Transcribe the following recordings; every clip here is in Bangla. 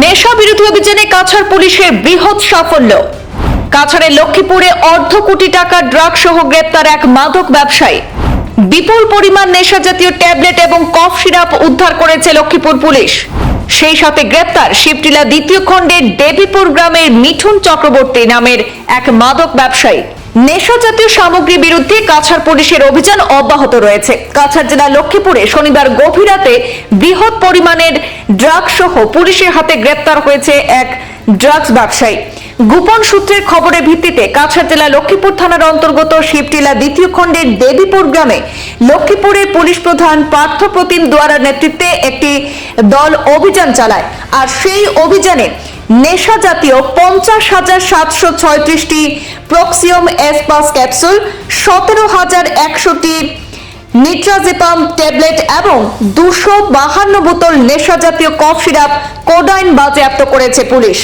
নেশা বিরোধী অভিযানে কাছাড় পুলিশের বৃহৎ সাফল্য। কাছাড়ের লক্ষ্মীপুরে অর্ধ কোটি টাকা ড্রাগ সহ গ্রেপ্তার এক মাদক ব্যবসায়ী। বিপুল পরিমাণ নেশা জাতীয় ট্যাবলেট এবং কফ সিরাপ উদ্ধার করেছে লক্ষ্মীপুর পুলিশ। সেই সাথে গ্রেপ্তার শিবটিলা দ্বিতীয় খণ্ডের দেবীপুর গ্রামের মিঠুন চক্রবর্তী নামের এক মাদক ব্যবসায়ী। নেশা জাতীয় সামগ্রীর বিরুদ্ধে কাছাড় পুলিশের অভিযান অব্যাহত রয়েছে। কাছাড় জেলা লক্ষ্মীপুরে শনিবার গভীর রাতে বৃহৎ পরিমাণের ড্রাগ সহ পুলিশের হাতে গ্রেপ্তার হয়েছে এক ড্রাগস ব্যবসায়ী। গোপন সূত্রের খবরের ভিত্তিতে কাছাড় জেলা লক্ষ্মীপুর থানার অন্তর্গত শিবটিলা দ্বিতীয় খণ্ডের দেবীপুর গ্রামে লক্ষ্মীপুরের পুলিশ প্রধান পার্থ প্রতিম দুয়ারার নেতৃত্বে একটি দল অভিযান চালায়। আর সেই অভিযানে নেশা জাতীয় 50,736টি প্রক্সিয়াম এসপাস ক্যাপসুল, 17,100টি নিট্রাজেপাম ট্যাবলেট এবং 252 বোতল নেশা জাতীয় কফ সিরাপ কোডাইন বাজেয়াপ্ত করেছে পুলিশ।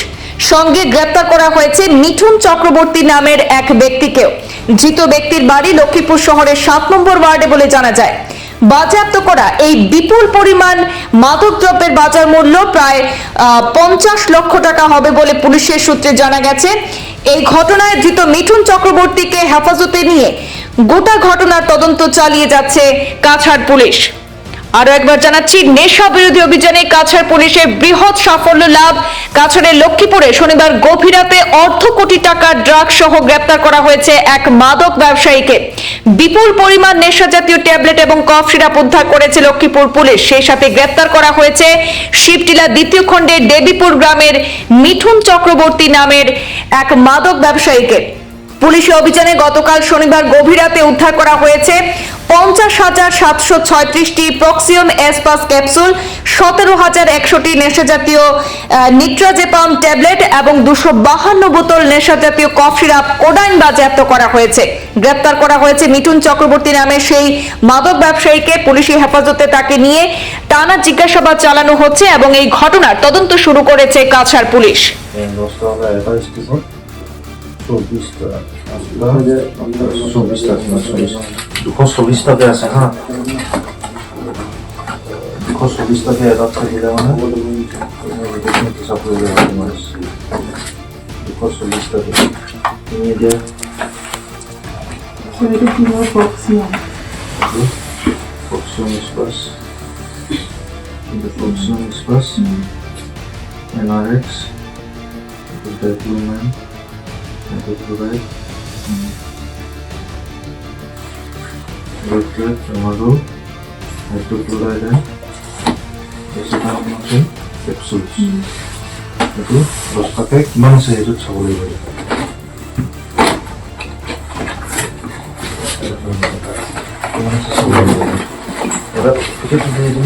সঙ্গে গ্রেপ্তার করা হয়েছে মিঠুন চক্রবর্তী নামের এক ব্যক্তিকেও। ধৃত ব্যক্তির বাড়ি লক্ষ্মীপুর শহরের 7 নম্বর ওয়ার্ডে বলে জানা যায়। বাজেয়াপ্ত করা এই বিপুল পরিমাণ মাদক দ্রব্যের বাজার মূল্য প্রায় 50 লক্ষ টাকা হবে বলে পুলিশের সূত্রে জানা গেছে। এই ঘটনায় ধৃত মিঠুন চক্রবর্তীকে হেফাজতে নিয়ে গোটা ঘটনার তদন্ত চালিয়ে যাচ্ছে কাছাড় পুলিশ। আরো একবার জানাচ্ছি, নেশা বিরোধী অভিযানে কাছাড় পুলিশের বৃহৎ সাফল্য লাভ। কাছাড়ের লক্ষ্মীপুরে শনিবার গভীর রাতে অর্ধ কোটি টাকার ড্রাগ সহ গ্রেপ্তার করা হয়েছে এক মাদক ব্যবসায়ীকে। বিপুল পরিমাণ নেশা জাতীয় ট্যাবলেট এবং কফ সিরাপ উদ্ধার করেছে লক্ষ্মীপুর পুলিশ। সেই সাথে গ্রেপ্তার করা হয়েছে শিবটিলা দ্বিতীয় খণ্ডের দেবীপুর গ্রামের মিঠুন চক্রবর্তী নামের এক মাদক ব্যবসায়ীকে। পুলিশি অভিযানে গতকাল শনিবার গভীর রাতে উদ্ধার করা হয়েছে 50,736টি প্রক্সিয়াম এসপাস ক্যাপসুল, 17,100টি নেশা জাতীয় নিট্রাজেপাম ট্যাবলেট এবং 252 বোতল নেশা জাতীয় কফ সিরাপ কোডাইন বাজেয়াপ্ত করা হয়েছে। গ্রেপ্তার করা হয়েছে মিঠুন চক্রবর্তী নামের সেই মাদক ব্যবসায়ীকে। পুলিশি হেফাজতে তাকে নিয়ে টানা জিজ্ঞাসাবাদ চালানো হচ্ছে এবং এই ঘটনার তদন্ত শুরু করেছে কাছাড় পুলিশ। 240 টাকা আছে, হ্যাঁ 240 টাকা রাখতে দিলে মানে 240 টাকা নিয়ে দিয়ে সেটা কি হবে? প্রক্সিয়াম স্পাস, প্রক্সিয়াম স্পাস, এনআরএক্স, dicyclomine, hydrochloride, Tramadol, hydrochloride and acetaminophen capsules. itu 10 pakai gimana saya itu boleh beli. Gimana saya boleh beli? Ada itu sudah ini.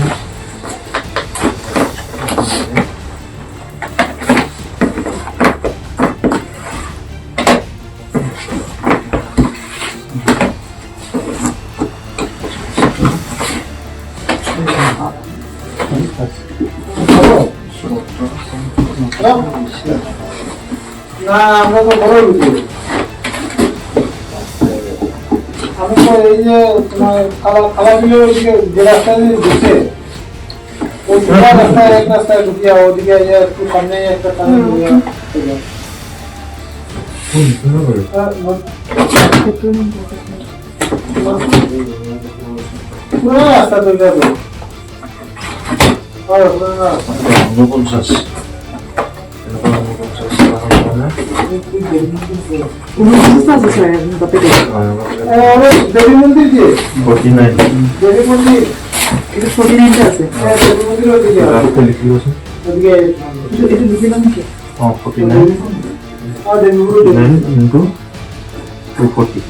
না আমরা তো বড় লুচি, আমি তো এই যে তোমার খালাগুলো ওইদিকে যে রাস্তা দিয়ে ঢুকছে ওই দুটা রাস্তায় এক রাস্তায় ঢুকিয়া ওদিকে একটু সামনে একটা টানে ঢুকিয়া পুরো রাস্তা তৈরি হবে। দেবী মন্দির দিয়ে 49 দেবী মন্দির এটা 49 আছে। দেবী মন্দির ওদিকে ওদিকে এটা দিলাম কি? 49 দেবী মন্দির 9 into 240